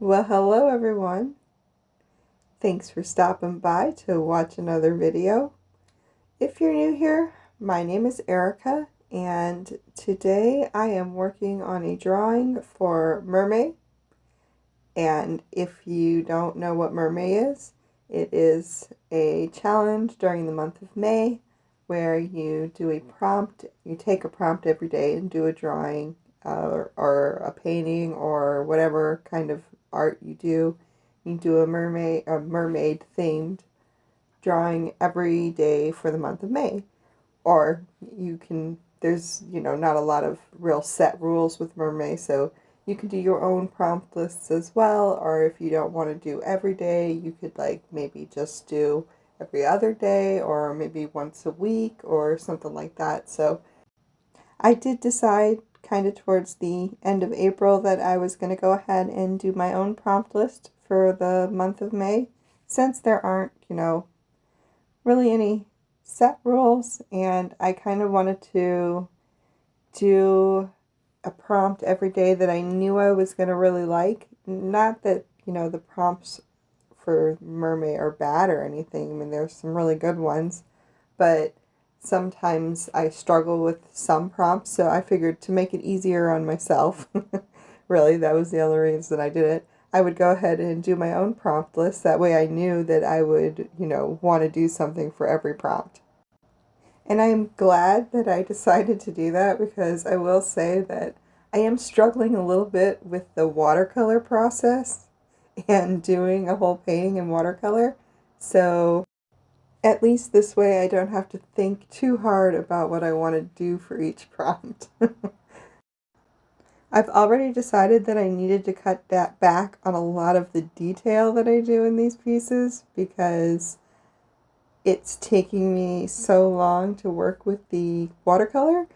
Well, hello everyone. Thanks for stopping by to watch another video. If you're new here, my name is Erica, and today I am working on a drawing for Mermaid. And if you don't know what Mermaid is, it is a challenge during the month of May where you do a prompt. You take a prompt every day and do a drawing or a painting or whatever kind of art you do. You do a mermaid themed drawing every day for the month of May. Or you can, there's, not a lot of real set rules with Mermaid, so you can do your own prompt lists as well, or if you don't want to do every day, you could maybe just do every other day, or maybe once a week, or something like that. So I did decide kind of towards the end of April that I was going to go ahead and do my own prompt list for the month of May, since there aren't, really any set rules, and I kind of wanted to do a prompt every day that I knew I was going to really like. Not that, the prompts for Mermaid are bad or anything. I mean, there's some really good ones, but sometimes I struggle with some prompts, so I figured to make it easier on myself, really, that was the only reason I did it. I would go ahead and do my own prompt list. That way I knew that I would, want to do something for every prompt. And I'm glad that I decided to do that, because I will say that I am struggling a little bit with the watercolor process and doing a whole painting in watercolor. So at least this way I don't have to think too hard about what I want to do for each prompt. I've already decided that I needed to cut that back on a lot of the detail that I do in these pieces, because it's taking me so long to work with the watercolor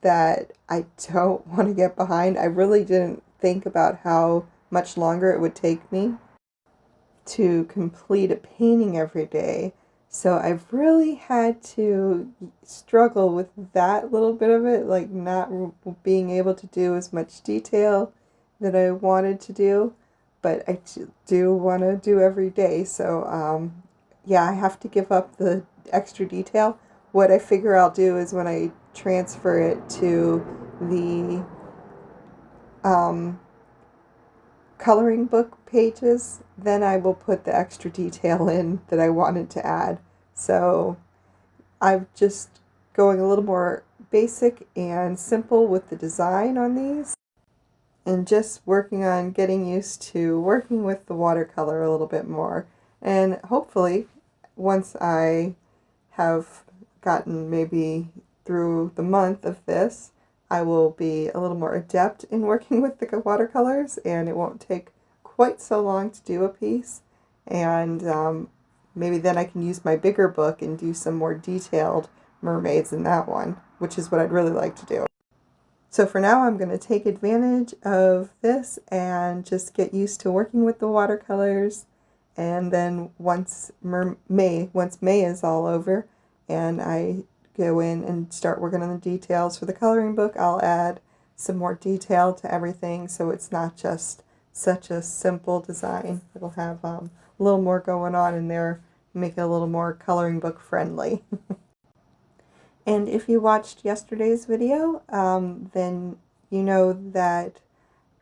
that I don't want to get behind. I really didn't think about how much longer it would take me to complete a painting every day. So I've really had to struggle with that little bit of it, like not being able to do as much detail that I wanted to do, but I do want to do every day. So yeah, I have to give up the extra detail. What I figure I'll do is when I transfer it to the coloring book pages, then I will put the extra detail in that I wanted to add. So I'm just going a little more basic and simple with the design on these, and just working on getting used to working with the watercolor a little bit more. And hopefully, once I have gotten maybe through the month of this, I will be a little more adept in working with the watercolors, and it won't take quite so long to do a piece. And maybe then I can use my bigger book and do some more detailed mermaids in that one, which is what I'd really like to do. So for now, I'm going to take advantage of this and just get used to working with the watercolors. And then once May is all over and I go in and start working on the details for the coloring book, I'll add some more detail to everything, so it's not just such a simple design. It'll have a little more going on in there, make it a little more coloring book friendly. And if you watched yesterday's video, then you know that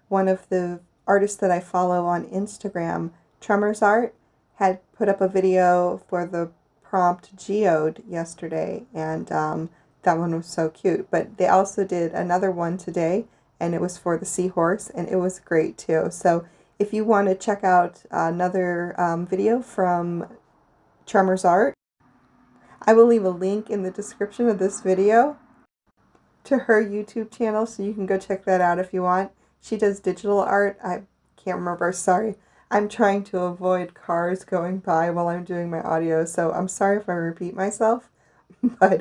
one of the artists that I follow on Instagram, Tremor's Art, had put up a video for the prompt Geode yesterday, and that one was so cute. But they also did another one today, and it was for the seahorse, and it was great too. So if you want to check out another video from Tremor's Art, I will leave a link in the description of this video to her YouTube channel, so you can go check that out if you want. She does digital art. I can't remember, sorry. I'm trying to avoid cars going by while I'm doing my audio, so I'm sorry if I repeat myself. But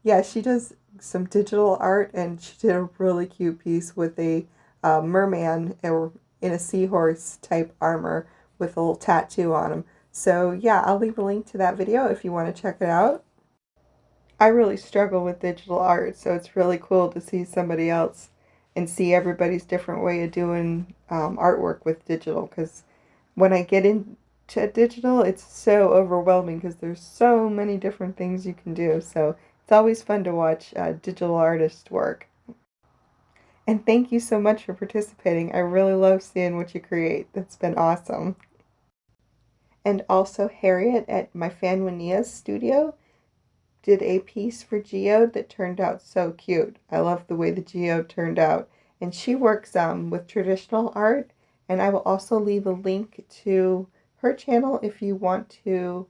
yeah, she does some digital art, and she did a really cute piece with a merman in a seahorse type armor with a little tattoo on him. So yeah, I'll leave a link to that video if you want to check it out. I really struggle with digital art, so it's really cool to see somebody else and see everybody's different way of doing artwork with digital, because when I get into digital, it's so overwhelming because there's so many different things you can do. So it's always fun to watch digital artists work. And thank you so much for participating. I really love seeing what you create. That's been awesome. And also Harriet at my Fanwinia's studio did a piece for Geode that turned out so cute. I love the way the Geode turned out. And she works with traditional art, and I will also leave a link to her channel if you want to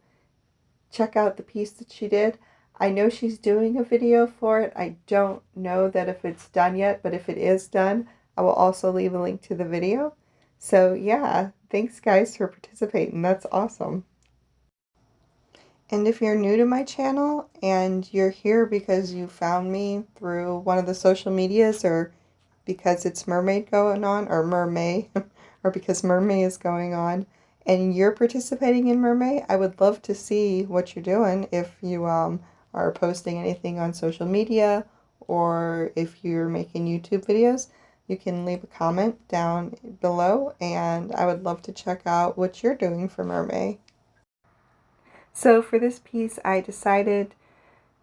check out the piece that she did. I know she's doing a video for it. I don't know that if it's done yet, but if it is done, I will also leave a link to the video. So yeah, thanks guys for participating. That's awesome. And if you're new to my channel and you're here because you found me through one of the social medias, or because it's mermaid going on, or mermaid, or because mermaid is going on, and you're participating in mermaid, I would love to see what you're doing. If you are posting anything on social media, or if you're making YouTube videos, you can leave a comment down below, and I would love to check out what you're doing for mermaid. So for this piece, I decided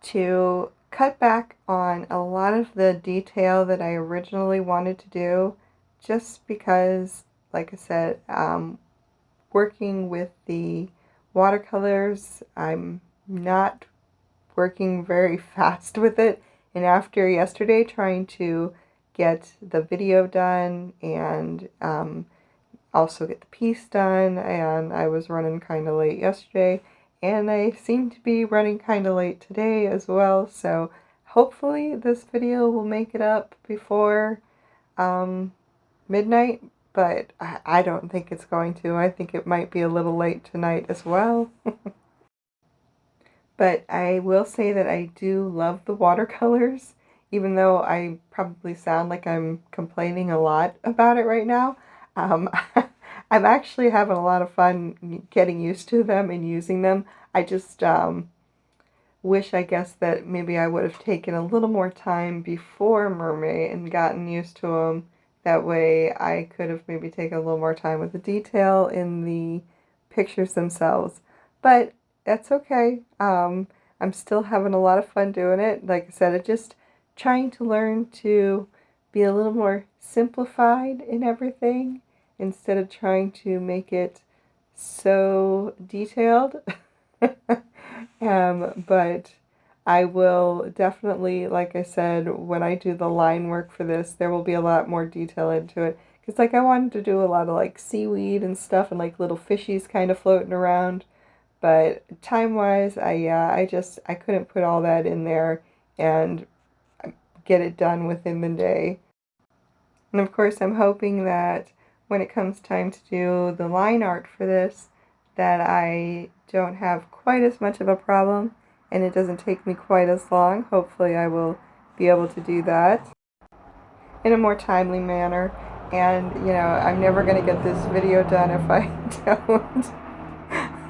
to cut back on a lot of the detail that I originally wanted to do, just because, like I said, working with the watercolors, I'm not working very fast with it. And after yesterday trying to get the video done and also get the piece done, and I was running kind of late yesterday, and I seem to be running kind of late today as well, so hopefully this video will make it up before midnight, but I don't think it's going to. I think it might be a little late tonight as well. But I will say that I do love the watercolors, even though I probably sound like I'm complaining a lot about it right now. Um, I'm actually having a lot of fun getting used to them and using them. I just wish, I guess, that maybe I would have taken a little more time before Mermaid and gotten used to them. That way I could have maybe taken a little more time with the detail in the pictures themselves. But that's okay. I'm still having a lot of fun doing it. Like I said, it's just trying to learn to be a little more simplified in everything instead of trying to make it so detailed. But I will definitely, like I said, when I do the line work for this, there will be a lot more detail into it. Because like I wanted to do a lot of like seaweed and stuff and like little fishies kind of floating around. But time-wise, I couldn't put all that in there and get it done within the day. And of course, I'm hoping that when it comes time to do the line art for this, that I don't have quite as much of a problem and it doesn't take me quite as long. Hopefully I will be able to do that in a more timely manner. And, you know, I'm never going to get this video done if I don't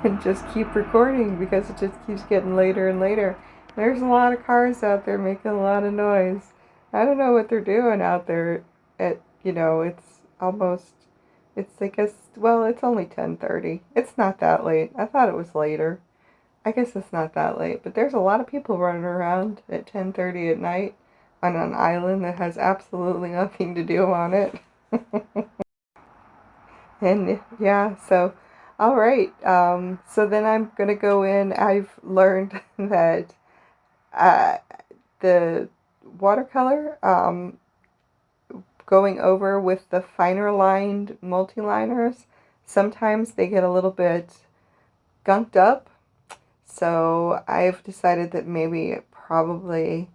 and just keep recording, because it just keeps getting later and later. There's a lot of cars out there making a lot of noise. I don't know what they're doing out there at, you know, it's almost, it's, I guess, well, it's only 10:30. It's not that late. I thought it was later. I guess it's not that late, but there's a lot of people running around at 10:30 at night on an island that has absolutely nothing to do on it. And yeah, so all right. So then I'm gonna go in. I've learned that uh, the watercolor, going over with the finer lined multi-liners, sometimes they get a little bit gunked up. So I've decided that maybe probably,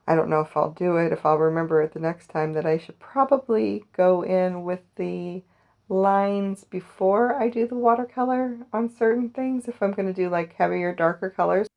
I don't know if I'll do it, if I'll remember it the next time, that I should probably go in with the lines before I do the watercolor on certain things, if I'm going to do like heavier, darker colors.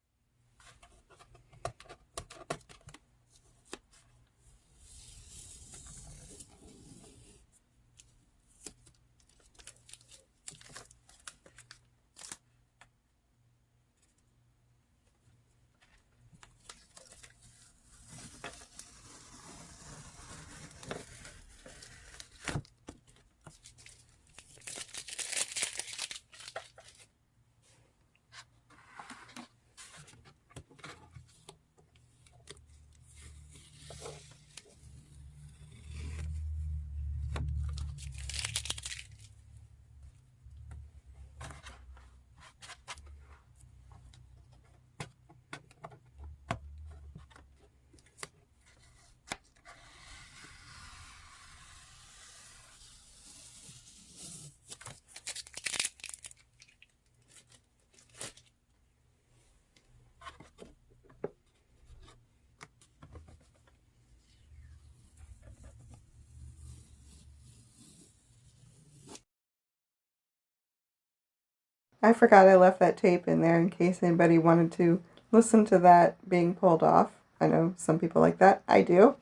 I forgot I left that tape in there in case anybody wanted to listen to that being pulled off. I know some people like that. I do.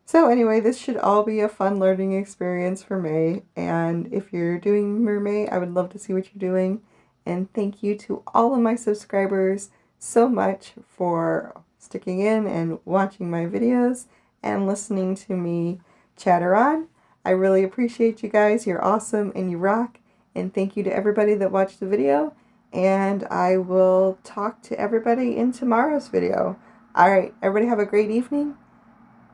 So anyway, this should all be a fun learning experience for May. And if you're doing Mermaid, I would love to see what you're doing. And thank you to all of my subscribers so much for sticking in and watching my videos and listening to me chatter on. I really appreciate you guys. You're awesome and you rock. And thank you to everybody that watched the video. And I will talk to everybody in tomorrow's video. All right, everybody have a great evening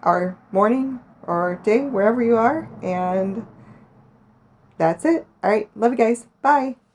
or morning or day, wherever you are. And that's it. All right. Love you guys. Bye.